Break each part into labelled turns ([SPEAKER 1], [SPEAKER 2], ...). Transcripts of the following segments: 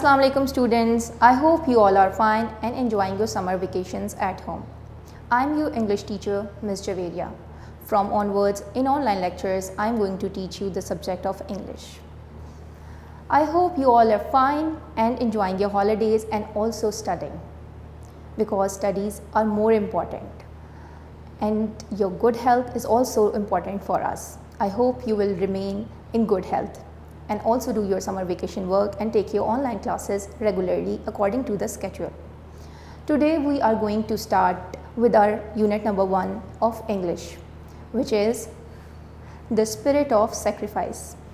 [SPEAKER 1] Assalamu alaikum students. I hope you all are fine and enjoying your summer vacations at home. I'm your English teacher, Ms. Javeria. From onwards, in online lectures, I'm going to teach you the subject of English. I hope you all are fine and enjoying your holidays and also studying, because studies are more important and your good health is also important for us. I hope you will remain in good health and also do your summer vacation work and take your online classes regularly according to the schedule. Today we are going to start with our unit number 1 of English, which is the spirit of sacrifice.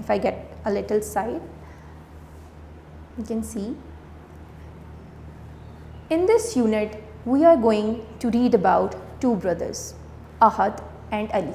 [SPEAKER 1] If I get a little side, you can see. In this unit, we are going to read about two brothers, Ahad and Ali.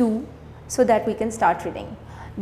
[SPEAKER 1] 2, so that we can start reading.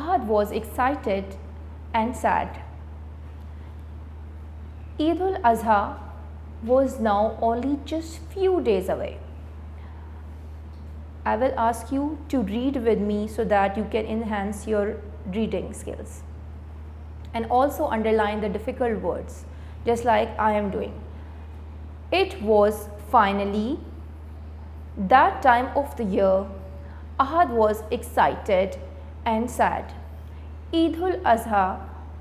[SPEAKER 1] Ahad was excited and sad. Eid ul Azha was now only just few days away. I will ask you to read with me so that you can enhance your reading skills and also underline the difficult words just like I am doing. It was finally that time of the year. Ahad was excited and sad. Eid ul Azha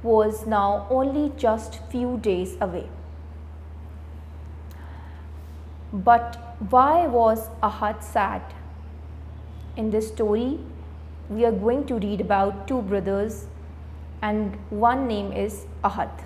[SPEAKER 1] was now only just few days away. But why was Ahad sad? In this story, we are going to read about two brothers and one name is Ahad.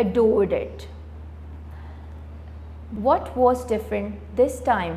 [SPEAKER 1] adored it. What was different this time?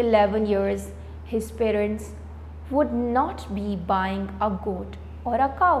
[SPEAKER 1] 11 years his parents would not be buying a goat or a cow.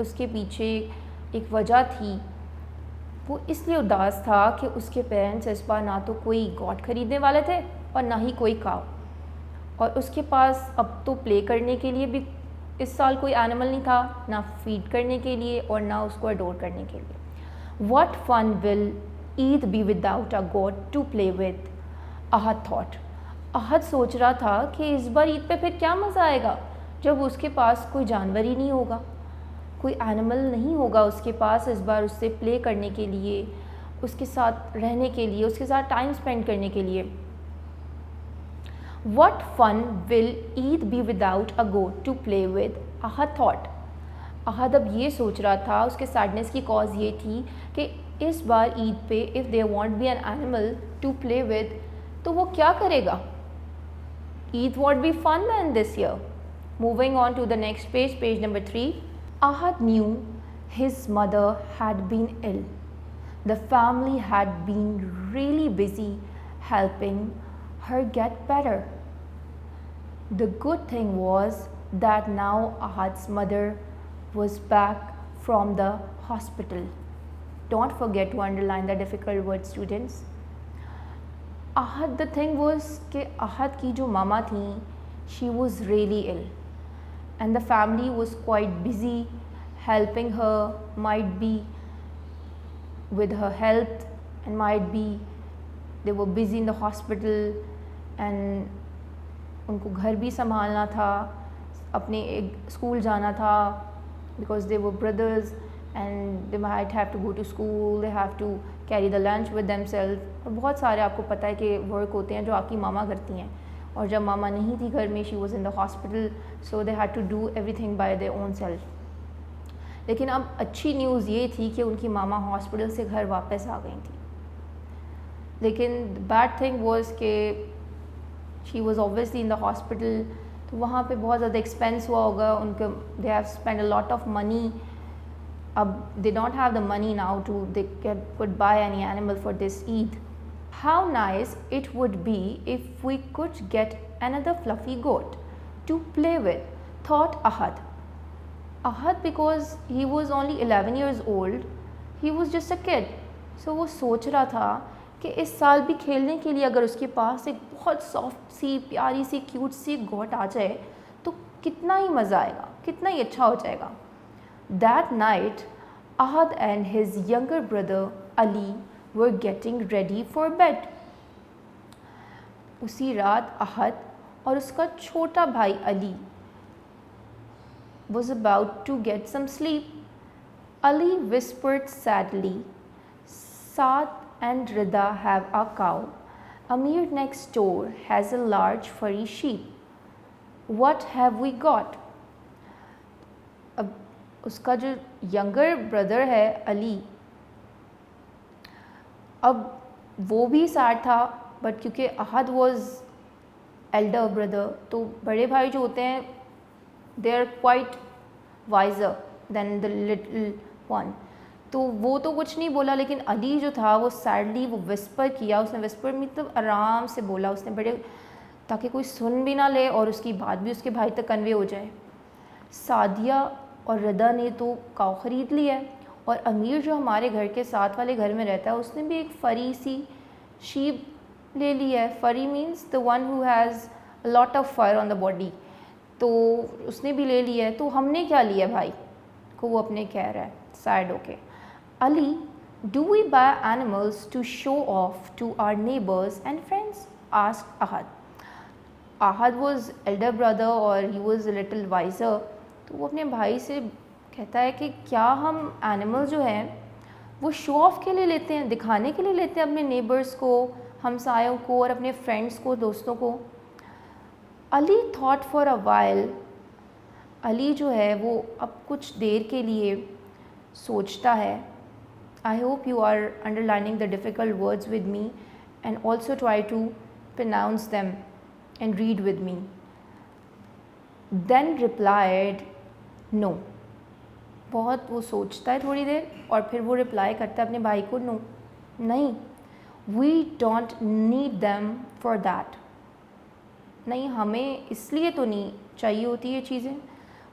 [SPEAKER 1] اس کے پیچھے ایک وجہ تھی. وہ اس لیے اداس تھا کہ اس کے پیرنٹس اس بار نہ تو کوئی گوٹ خریدنے والے تھے اور نہ ہی کوئی کاؤ, اور اس کے پاس اب تو پلے کرنے کے لیے بھی اس سال کوئی اینیمل نہیں تھا, نہ فیڈ کرنے کے لیے اور نہ اس کو اڈور کرنے کے لیے. What fun will Eid be without a goat to play with? Ahad thought. احد سوچ رہا تھا کہ اس بار عید پہ پھر کیا مزہ آئے گا جب اس کے پاس کوئی جانور ہی نہیں ہوگا, کوئی اینیمل نہیں ہوگا اس کے پاس اس بار اس سے پلے کرنے کے لیے, اس کے ساتھ رہنے کے لیے, اس کے ساتھ ٹائم اسپینڈ کرنے کے لیے. What fun will Eid be without a goat to play with? Ahad thought. احد اب یہ سوچ رہا تھا, اس کے سیڈنس کی کاز یہ تھی کہ اس بار عید پہ if they won't be an animal to play with تو وہ کیا کرے گا. Eid won't be fun then this year. Moving on to the next page, page number 3. Ahad knew his mother had been ill. The family had been really busy helping her get better. The good thing was that now Ahad's mother was back from the hospital. Don't forget to underline the difficult words, students. Ahad, the thing was کہ Ahad کی جو ماما تھیں, she was really ill and the family was quite busy helping her, might be with her health and might be they were busy in the hospital and ان کو گھر بھی سنبھالنا تھا, اپنے ایک اسکول جانا تھا because they were brothers and they might have to go to school, they have to carry the lunch with themselves. اور بہت سارے آپ کو پتہ ہے کہ ورک ہوتے ہیں جو آپ کی ماما کرتی ہیں, اور جب ماما نہیں تھی گھر میں, she was in the hospital, so they had to do everything by their own self. لیکن اب اچھی نیوز یہ تھی کہ ان کی ماما ہاسپٹل سے گھر واپس آ گئی تھی. لیکن بیڈ تھنگ واز کہ she was obviously in the hospital, تو وہاں پہ بہت زیادہ ایکسپینس ہوا ہوگا ان کو. they have spent a lot of money. اب they don't have the money now to they could buy any animal for this Eid. How nice it would be if we could get another fluffy goat to play with, thought Ahad. Ahad, because he was only 11 years old, he was just a kid, so وہ سوچ رہا تھا کہ اس سال بھی کھیلنے کے لیے اگر اس کے پاس ایک بہت سافٹ سی, پیاری سی, کیوٹ سی گوٹ آ جائے تو کتنا ہی مزہ آئے گا, کتنا ہی اچھا ہو جائے گا. That night, Ahad and his younger brother Ali were getting ready for bed. اسی رات احد اور اس کا چھوٹا بھائی علی was about to get some sleep. Ali whispered sadly, Saad and Rida have a cow. Amir next door has a large furry sheep. What have we got? اب اس کا جو younger brother ہے علی, اب وہ بھی سیڈ تھا, بٹ کیونکہ احد was elder brother تو بڑے بھائی جو ہوتے ہیں they are quite wiser than the little one, تو وہ تو کچھ نہیں بولا. لیکن علی جو تھا وہ سیڈلی وہ وسپر کیا, اس نے وسپر مطلب آرام سے بولا, اس نے بڑے تاکہ کوئی سن بھی نہ لے اور اس کی بات بھی اس کے بھائی تک کنوے ہو جائے. سعدیہ اور ردا نے تو کاؤ خرید لی ہے, اور امیر جو ہمارے گھر کے ساتھ والے گھر میں رہتا ہے اس نے بھی ایک فری سی شیپ لے لی ہے. Free means the one who has a lot of fur on the body, تو اس نے بھی لے لی ہے. تو ہم نے کیا لیا بھائی کو, وہ اپنے کہہ رہا ہے سائڈ ہو کے. علی, do we buy animals to show off to our neighbors and friends? asked Ahad. Ahad was elder brother or he was a little wiser, تو وہ اپنے بھائی سے کہتا ہے کہ کیا ہم اینیمل جو ہیں وہ شو آف کے لیے لیتے ہیں, دکھانے کے لیے لیتے ہیں اپنے نیبرز کو, ہمسایوں کو اور اپنے فرینڈس کو, دوستوں کو. علی تھاٹ فار اے وائل. علی جو ہے وہ اب کچھ دیر کے لیے سوچتا ہے. I hope you are underlining the difficult words with me and also try to pronounce them and read with me. Then replied, no. بہت وہ سوچتا ہے تھوڑی دیر اور پھر وہ رپلائی کرتا ہے اپنے بھائی کو, نو, نہیں, we don't need them for that. نہیں, ہمیں اس لیے تو نہیں چاہیے ہوتی یہ چیزیں.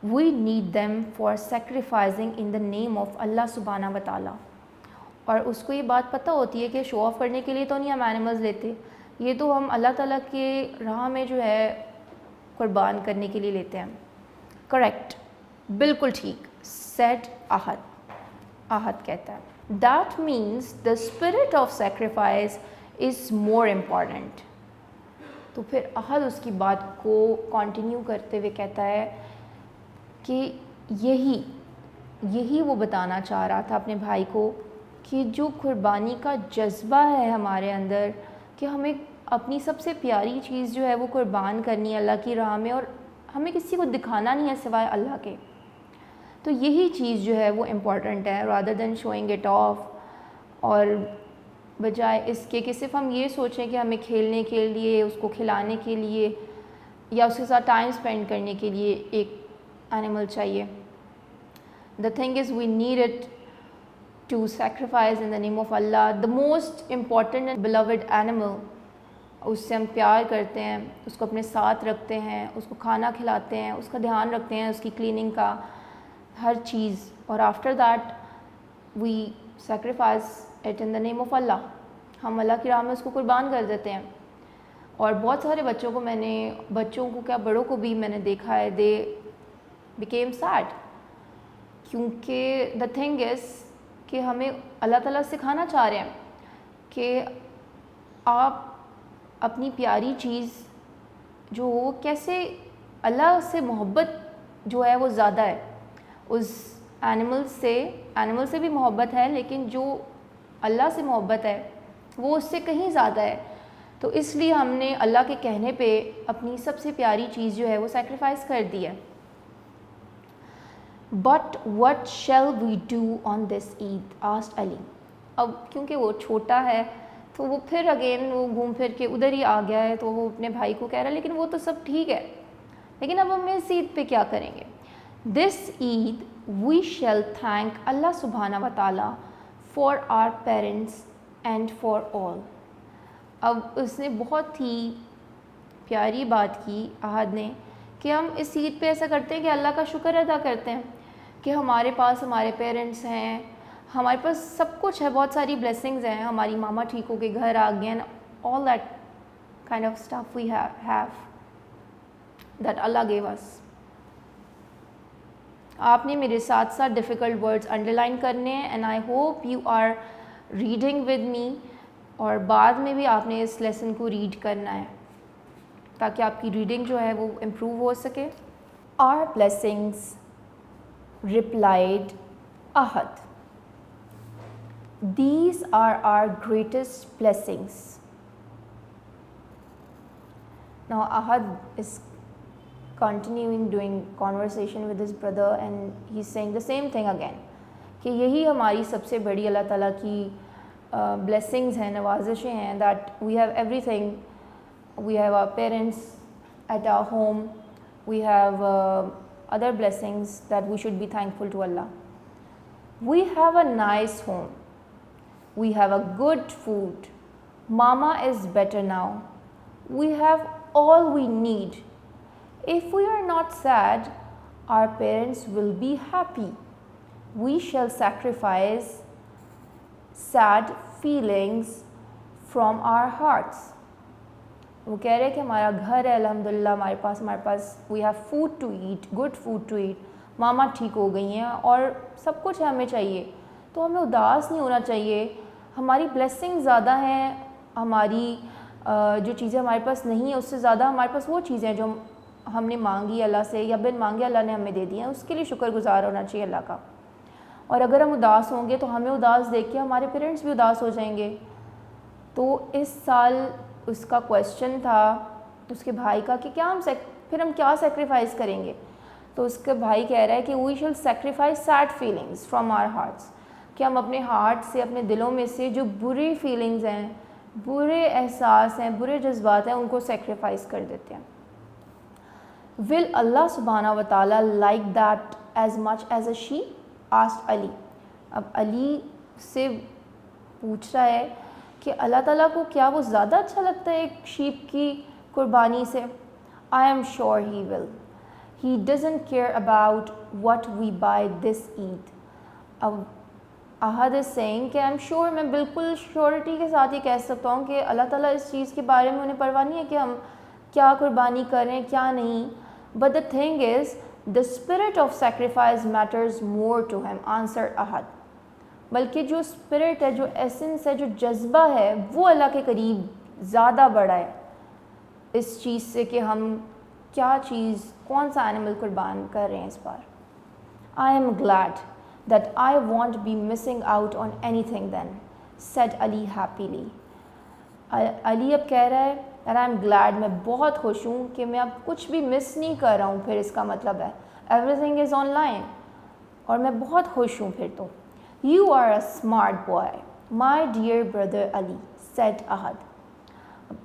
[SPEAKER 1] We need them for sacrificing in the name of Allah سبحانہ و تعالیٰ. اور اس کو یہ بات پتہ ہوتی ہے کہ شو آف کرنے کے لیے تو نہیں ہم اینیملز لیتے, یہ تو ہم اللہ تعالیٰ کے راہ میں جو ہے قربان کرنے کے لیے لیتے ہیں. کریکٹ, بالکل ٹھیک, سیڈ احد. احد کہتا ہے that means the spirit of sacrifice is more important. تو پھر احد اس کی بات کو کنٹینیو کرتے ہوئے کہتا ہے کہ یہی وہ بتانا چاہ رہا تھا اپنے بھائی کو کہ جو قربانی کا جذبہ ہے ہمارے اندر, کہ ہمیں اپنی سب سے پیاری چیز جو ہے وہ قربان کرنی ہے اللہ کی راہ میں, اور ہمیں کسی کو دکھانا نہیں ہے سوائے اللہ کے. تو یہی چیز جو ہے وہ امپورٹنٹ ہے رادر دین شوئنگ اٹ آف, اور بجائے اس کے کہ صرف ہم یہ سوچیں کہ ہمیں کھیلنے کے لیے, اس کو کھلانے کے لیے یا اس کے ساتھ ٹائم اسپینڈ کرنے کے لیے ایک اینیمل چاہیے. The thing is we need it to sacrifice in the name of Allah. The most important and beloved animal, اس سے ہم پیار کرتے ہیں, اس کو اپنے ساتھ رکھتے ہیں, اس کو کھانا کھلاتے ہیں, اس کا دھیان رکھتے ہیں, اس کی کلیننگ کا ہر چیز, اور after that we sacrifice it in the name of Allah. ہم اللہ کی راہ میں اس کو قربان کر دیتے ہیں. اور بہت سارے بچوں کو کیا بڑوں کو بھی میں نے دیکھا ہے, دے بیکیم سیڈ, کیونکہ دا تھنگ از کہ ہمیں اللہ تعالیٰ سکھانا چاہ رہے ہیں کہ آپ اپنی پیاری چیز جو ہو کیسے اللہ سے محبت جو ہے وہ زیادہ ہے, اس اینیمل سے بھی محبت ہے, لیکن جو اللہ سے محبت ہے وہ اس سے کہیں زیادہ ہے. تو اس لیے ہم نے اللہ کے کہنے پہ اپنی سب سے پیاری چیز جو ہے وہ سیکریفائز کر دی ہے. But what shall we do on this Eid asked Ali. اب کیونکہ وہ چھوٹا ہے تو وہ پھر اگین وہ گھوم پھر کے ادھر ہی آ گیا ہے, تو وہ اپنے بھائی کو کہہ رہا ہے لیکن وہ تو سب ٹھیک ہے, لیکن اب ہم اس عید پہ کیا کریں گے. دس عید وی شیل تھینک اللہ سبحانہ و تعالیٰ for our parents and for all. اب اس نے بہت ہی پیاری بات کی احد نے کہ ہم اس عید پہ ایسا کرتے ہیں کہ اللہ کا شکر ادا کرتے ہیں کہ ہمارے پاس ہمارے پیرنٹس ہیں, ہمارے پاس سب کچھ ہے, بہت ساری بلیسنگز ہیں, ہماری ماما ٹھیک ہو کے گھر آ گئے, and all that kind of stuff we have that اللہ گیو اس. آپ نے میرے ساتھ ساتھ ڈیفیکلٹ ورڈز انڈر لائن کرنے ہیں, and I hope you are reading with me, اور بعد میں بھی آپ نے اس لیسن کو ریڈ کرنا ہے تاکہ آپ کی ریڈنگ جو ہے وہ امپروو ہو سکے. Our blessings replied Ahad, these are our greatest blessings. Now Ahad is continuing doing conversation with his brother, and he's saying the same thing again کہ یہی ہماری سب سے بڑی اللہ تعالیٰ کی blessings ہیں, نوازشیں ہیں, that we have everything. We have our parents at our home, we have other blessings that we should be thankful to Allah. We have a nice home, we have a good food, mama is better now, we have all we need. If we are not sad, our parents will be happy. We shall sacrifice sad feelings from our hearts. وہ کہہ رہے کہ ہمارا گھر ہے الحمدللہ, ہمارے پاس we have food to eat, good food to eat, ماما ٹھیک ہو گئی ہیں اور سب کچھ ہمیں چاہیے, تو ہمیں اداس نہیں ہونا چاہیے. ہماری بلیسنگ زیادہ ہیں, ہماری جو چیزیں ہمارے پاس نہیں ہیں اس سے زیادہ ہمارے پاس وہ چیزیں جو ہم نے مانگی اللہ سے یا بن مانگے اللہ نے ہمیں دے دی ہیں, اس کے لیے شکر گزار ہونا چاہیے اللہ کا. اور اگر ہم اداس ہوں گے تو ہمیں اداس دیکھ کے ہمارے پیرنٹس بھی اداس ہو جائیں گے. تو اس سال اس کا کویشچن تھا اس کے بھائی کا کہ پھر ہم کیا سیکریفائز کریں گے. تو اس کے بھائی کہہ رہا ہے کہ we shall sacrifice sad feelings from our hearts, کہ ہم اپنے ہارٹ سے, اپنے دلوں میں سے جو بری فیلنگز ہیں, برے احساس ہیں, برے جذبات ہیں, ان کو سیکریفائز کر دیتے ہیں. ول اللہ سبحانہ و تعالیٰ like that as much as a sheep asked Ali. اب علی سے پوچھ رہا ہے کہ اللہ تعالیٰ کو کیا وہ زیادہ اچھا لگتا ہے ایک شیپ کی قربانی سے. I am sure he will. He doesn't care about what we buy this Eid. اب احد از سینگ کہ I'm sure, میں بالکل شیورٹی کے ساتھ یہ کہہ سکتا ہوں کہ اللہ تعالیٰ اس چیز کے بارے میں انہیں پرواہ نہیں ہے کہ ہم کیا قربانی کر رہے ہیں کیا نہیں. But the thing is, the spirit of sacrifice matters more to him, answered احد. بلکہ جو اسپرٹ ہے, جو ایسنس ہے, جو جذبہ ہے, وہ اللہ کے قریب زیادہ بڑا ہے اس چیز سے کہ ہم کیا چیز, کون سا اینیمل قربان کر رہے ہیں اس بار. I am glad that I won't be missing out on anything then, said Ali happily. علی اب کہہ رہا ہے and I am glad, میں بہت خوش ہوں کہ میں اب کچھ بھی مس نہیں کر رہا ہوں. پھر اس کا مطلب ہے everything is online, اور میں بہت خوش ہوں پھر تو. You are a smart boy, my dear brother Ali, said احد.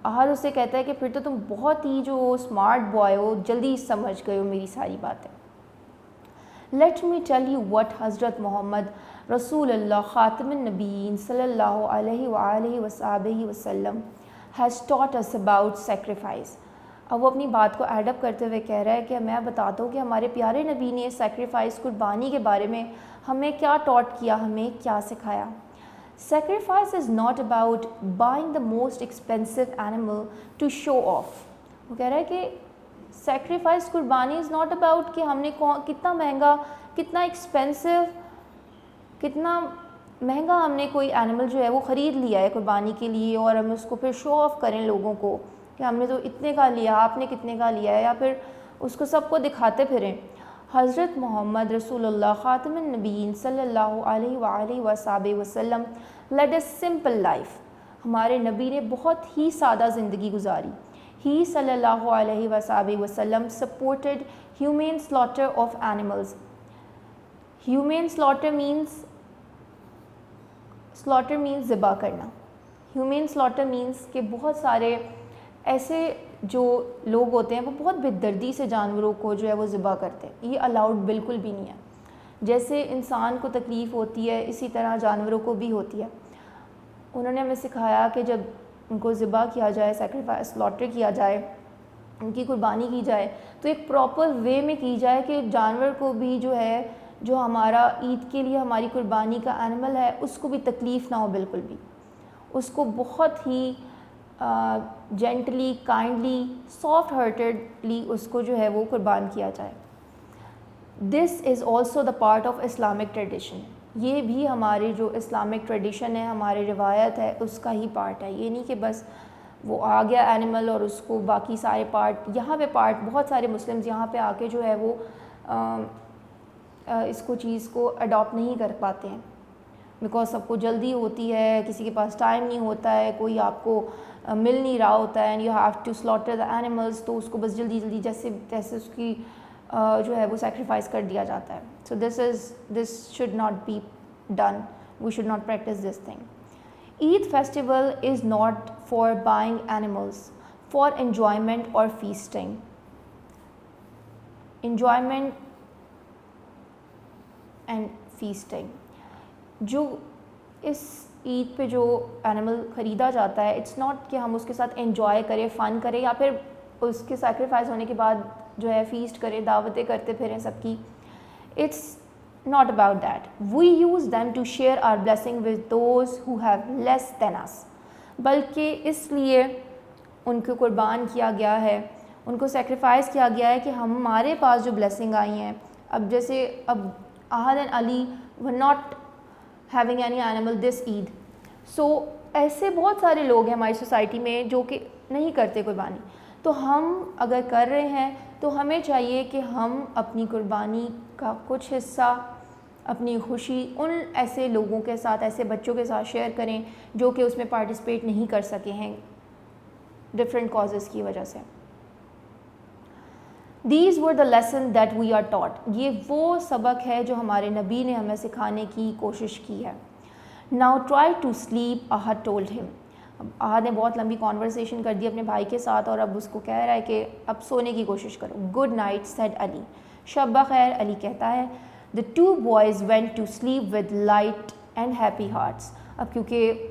[SPEAKER 1] احد اسے کہتا ہے کہ پھر تو تم بہت ہی جو اسمارٹ بوائے ہو, جلدی سمجھ گئے ہو میری ساری باتیں. Let me tell you what حضرت محمد رسول اللہ خاتم النبیین صلی اللہ علیہ وآلہ وصحبہ وسلم has taught us about sacrifice. اب وہ اپنی بات کو ایڈ اپ کرتے ہوئے کہہ رہا ہے کہ میں بتاتا ہوں کہ ہمارے پیارے نبی نے سیکریفائس, قربانی کے بارے میں ہمیں کیا ٹاٹ کیا, ہمیں کیا سکھایا. Sacrifice is not about buying the most expensive animal to show off. وہ کہہ رہا ہے کہ سیکریفائس, قربانی از ناٹ اباؤٹ کہ ہم نے کتنا مہنگا, کتنا ایکسپینسو, کتنا مہنگا ہم نے کوئی اینیمل جو ہے وہ خرید لیا ہے قربانی کے لیے, اور ہم اس کو پھر شو آف کریں لوگوں کو کہ ہم نے تو اتنے کا لیا, آپ نے کتنے کا لیا ہے, یا پھر اس کو سب کو دکھاتے پھریں. حضرت محمد رسول اللہ خاتم النبیین صلی اللہ علیہ وآلہ وصحبہ وسلم led a simple life. ہمارے نبی نے بہت ہی سادہ زندگی گزاری. He صلی اللہ علیہ وصحبہ وسلم supported humane slaughter of animals. Humane slaughter means ذبح کرنا. Humane slaughter means کہ بہت سارے ایسے جو لوگ ہوتے ہیں وہ بہت بے دردی سے جانوروں کو جو ہے وہ ذبح کرتے ہیں. یہ الاؤڈ بالکل بھی نہیں ہے. جیسے انسان کو تکلیف ہوتی ہے اسی طرح جانوروں کو بھی ہوتی ہے. انہوں نے ہمیں سکھایا کہ جب ان کو ذبح کیا جائے, سیکریفائس, سلاٹر کیا جائے, ان کی قربانی کی جائے, تو ایک پراپر وے میں کی جائے کہ جانور کو بھی جو ہے, جو ہمارا عید کے لیے ہماری قربانی کا اینیمل ہے, اس کو بھی تکلیف نہ ہو بالکل بھی. اس کو بہت ہی جینٹلی, کائنڈلی, سافٹ ہارٹیڈلی اس کو جو ہے وہ قربان کیا جائے. This is also the part of Islamic tradition. یہ بھی ہمارے جو اسلامک ٹریڈیشن ہے, ہماری روایت ہے, اس کا ہی پارٹ ہے. یہ نہیں کہ بس وہ آ گیا اینیمل اور اس کو باقی سارے پارٹ, یہاں پہ پارٹ بہت سارے مسلمز یہاں پہ آ کے جو ہے وہ اس کو چیز کو اڈاپٹ نہیں کر پاتے ہیں, بیکاز سب کو جلدی ہوتی ہے, کسی کے پاس ٹائم نہیں ہوتا ہے, کوئی آپ کو مل نہیں رہا ہوتا ہے, and you have to slaughter the animals, تو اس کو بس جلدی جلدی جیسے تیسے اس کی جو ہے وہ سیکریفائس کر دیا جاتا ہے. So this should not be done, we should not practice this thing. Eid festival is not for buying animals, for enjoyment اور فیسٹنگ. Enjoyment and feasting. جو اس عید پہ جو اینیمل خریدا جاتا ہے, اٹس ناٹ کہ ہم اس کے ساتھ انجوائے کریں, فن کریں, یا پھر اس کے سیکریفائس ہونے کے بعد جو ہے فیسٹ کریں, دعوتیں کرتے پھریں سب کی. It's not about that. We use them to share our blessing with those who have less than us. بلکہ اس لیے ان کو قربان کیا گیا ہے, ان کو سیکریفائس کیا گیا ہے کہ ہمارے پاس جو بلیسنگ آئی ہیں, اب جیسے اب Ahad and Ali were not having any animal this Eid. So ایسے بہت سارے لوگ ہیں ہماری سوسائٹی میں جو کہ نہیں کرتے قربانی. تو ہم اگر کر رہے ہیں تو ہمیں چاہیے کہ ہم اپنی قربانی کا کچھ حصہ, اپنی خوشی ان ایسے لوگوں کے ساتھ, ایسے بچوں کے ساتھ شیئر کریں جو کہ اس میں پارٹیسپیٹ نہیں کر سکے ہیں ڈفرینٹ کازز کی وجہ سے. These were the lessons that we are taught. یہ وہ سبق ہے جو ہمارے نبی نے ہمیں سکھانے کی کوشش کی ہے. Now try to sleep, Ahad told him. احد نے بہت لمبی کانورسیشن کر دی اپنے بھائی کے ساتھ, اور اب اس کو کہہ رہا ہے کہ اب سونے کی کوشش کرو. Good night, said Ali. شب بخیر, علی کہتا ہے. The two boys went to sleep with light and happy hearts. اب کیونکہ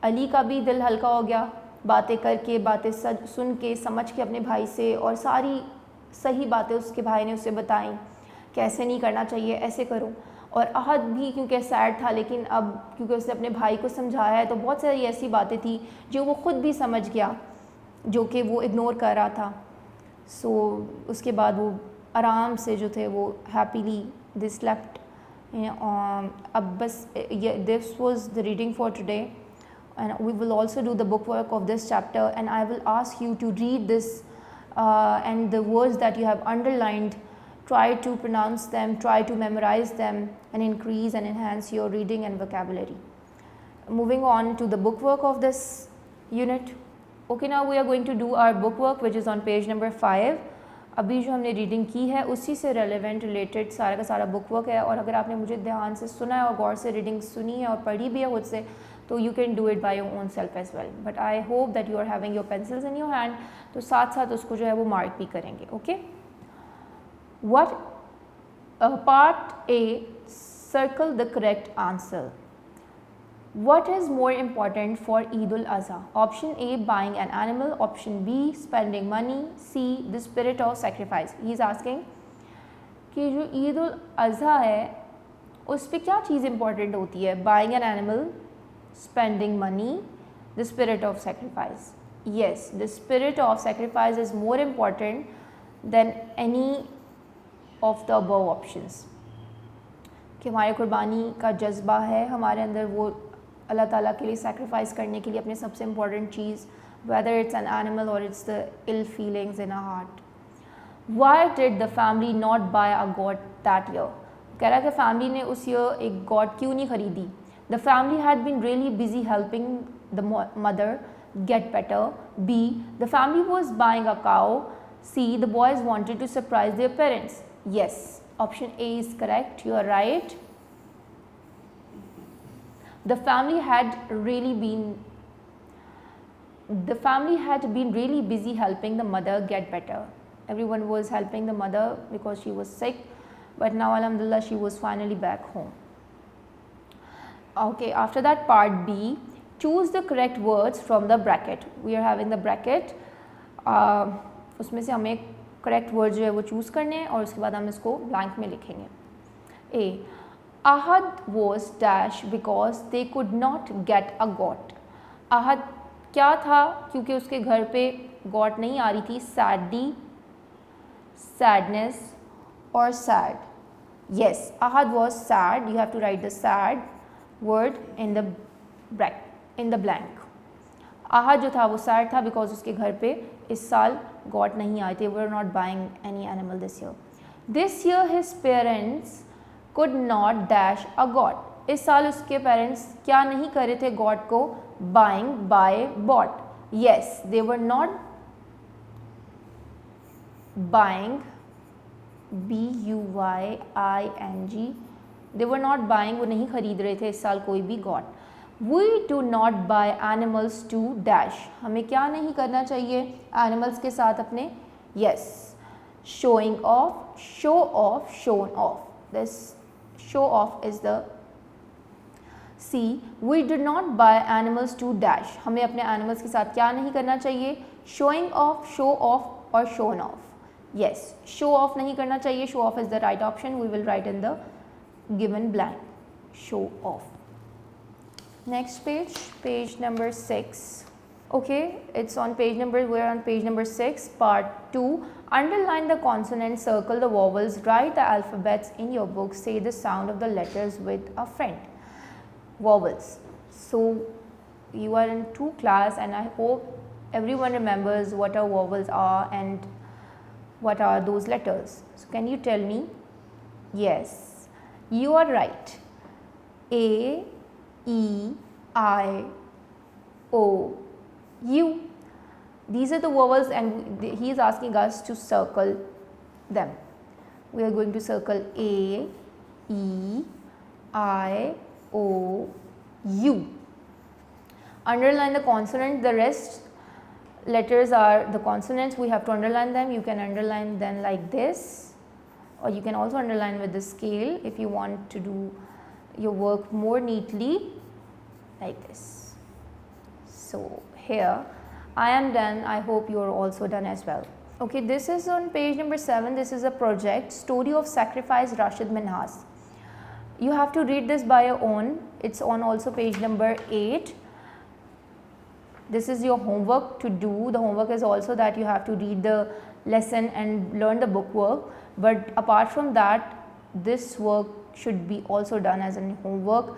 [SPEAKER 1] علی کا بھی دل ہلکا ہو گیا باتیں کر کے, باتیں سن کے, سمجھ کے اپنے بھائی سے, اور ساری صحیح باتیں اس کے بھائی نے اسے بتائیں کہ ایسے نہیں کرنا چاہیے, ایسے کرو. اور احد بھی کیونکہ سیڈ تھا, لیکن اب کیونکہ اس نے اپنے بھائی کو سمجھایا ہے تو بہت ساری ایسی باتیں تھیں جو وہ خود بھی سمجھ گیا, جو کہ وہ اگنور کر رہا تھا. سو اس کے بعد وہ آرام سے جو تھے وہ ہیپیلی دے سلیپٹ. اب بس this was the reading for today, and we will also do the book work of this chapter, and I will ask you to read this and the words that you have underlined, try to pronounce them, try to memorize them, and increase and enhance your reading and vocabulary. Moving on to the book work of this unit. Okay, now we are going to do our book work which is on page number 5. ابھی جو ہم نے reading کی ہے اسی سے relevant related سارا کا سارا بک ورک ہے, اور اگر آپ نے مجھے دھیان سے سنا ہے اور غور سے ریڈنگ سنی ہے اور پڑھی بھی ہے خود سے, تو you can do it by your own self as well. But I hope that you are having your pencils in your hand, تو ساتھ ساتھ اس کو جو ہے وہ مارک بھی کریں گے. Okay, what part a, circle the correct answer. What is more important for Eid al-Adha? Option A, buying an animal. Option B, spending money. C, the spirit of sacrifice. He is asking کہ جو عید الاضحیٰ ہے اس پہ کیا چیز important ہوتی ہے؟ buying an animal, spending money, the spirit of sacrifice. Yes, the spirit of sacrifice is more important than any of the above options. کہ ہمارے قربانی کا جذبہ ہے ہمارے اندر, وہ اللہ تعالیٰ کے لیے سیکریفائس کرنے کے لیے اپنے سب سے امپورٹنٹ چیز, whether it's an animal or it's the ill feelings in our heart. Why did the family not buy a goat that year? کہہ رہا ہے کہ فیملی نے اس ایئر ایک گاٹ کیوں نہیں خریدی. The family had been really busy helping the mother get better. B, the family was buying a cow. C, the boys wanted to surprise their parents. Yes, option A is correct, you are right. The family had been really busy helping the mother get better. Everyone was helping the mother because she was sick, but now alhamdulillah she was finally back home. Okay, after that part B, choose the correct words from the bracket. We are having the bracket. اس میں سے ہمیں correct word جو ہے وہ choose کرنے ہیں اور اس کے بعد ہم اس کو بلینک میں لکھیں گے. A, Ahad was dash because they could not get a goat. Ahad کیا تھا کیونکہ اس کے گھر پہ گاٹ نہیں آ رہی تھی؟ sadly, sadness or sad. Yes, Ahad was sad. You have to write the sad word in the blank. Ahad جو تھا وہ sad تھا because اس کے گھر پہ اس سال گاٹ نہیں آئے تھے. We were not buying any animal this year. This year his parents could not dash a goat. اس سال اس کے پیرنٹس کیا نہیں کر رہے تھے گاٹ کو؟ buying, buy, bought. Yes, they were not buying, B-U-Y-I-N-G, they were not buying, وہ نہیں خرید رہے تھے اس سال کوئی بھی got. We do not buy animals to dash. ہمیں کیا نہیں کرنا چاہیے animals کے ساتھ اپنے؟ Yes, showing off, show off, shown off. This show off is the C. We do not buy animals to dash. ہمیں اپنے animals کے ساتھ کیا نہیں کرنا چاہیے؟ showing off, show off اور shown off. Yes, show off نہیں کرنا چاہیے. show off is the right option. We will write in the given blank. show off. Next page, page number 6. Okay, it's on page number, we're on page number 6, part 2. Underline the consonants, circle the vowels, write the alphabets in your book, say the sound of the letters with a friend. Vowels. So you are in 2 class and I hope everyone remembers what our vowels are and what are those letters. So can you tell me? Yes, you are right. A, E, I, O, U. These are the vowels and he is asking us to circle them. We are going to circle A, E, I, O, U. Underline the consonant. The rest letters are the consonants. We have to underline them. You can underline them like this, or you can also underline with the scale if you want to do your work more neatly, like this. So here I am done. I hope you are also done as well. Okay, this is on page number 7. This is a project, Story of Sacrifice, Rashid Minhas. You have to read this by your own. It's on also page number 8. This is your homework to do. The homework is also that you have to read the lesson and learn the book work. But apart from that, this work should be also done as a homework.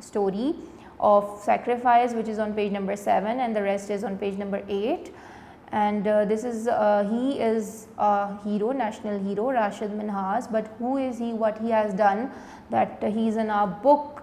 [SPEAKER 1] story of sacrifice which is on page number 7 and the rest is on page number 8. And this is he is a hero, national hero, Rashid Minhas. But who is he, what he has done, that he is in our book.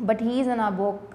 [SPEAKER 1] but he is in our book.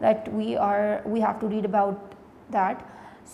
[SPEAKER 1] that we have to read about that.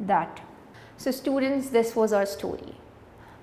[SPEAKER 1] that. So students, this was our story.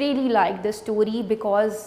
[SPEAKER 1] really like this story because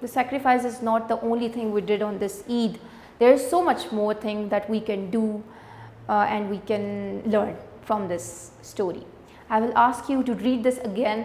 [SPEAKER 1] the sacrifice is not the only thing we did on this Eid. There is so much more thing that we can do and we can learn from this story. I will ask you to read this again.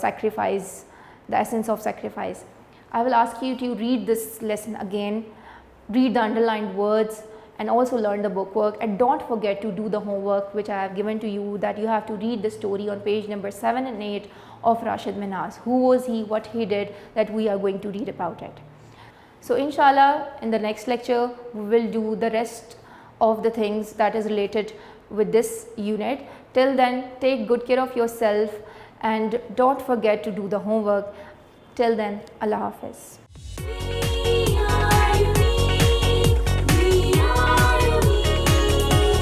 [SPEAKER 1] sacrifice, the essence of sacrifice. I will ask you to read this lesson again, read the underlined words and also learn the book work, and don't forget to do the homework which I have given to you, that you have to read the story on page number 7 and 8 of Rashid Minhas. Who was he, what he did, that we are going to read about it. So inshallah in the next lecture we will do the rest of the things that is related with this unit. Till then, take good care of yourself and don't forget to do the homework. Till then, Allah Hafiz.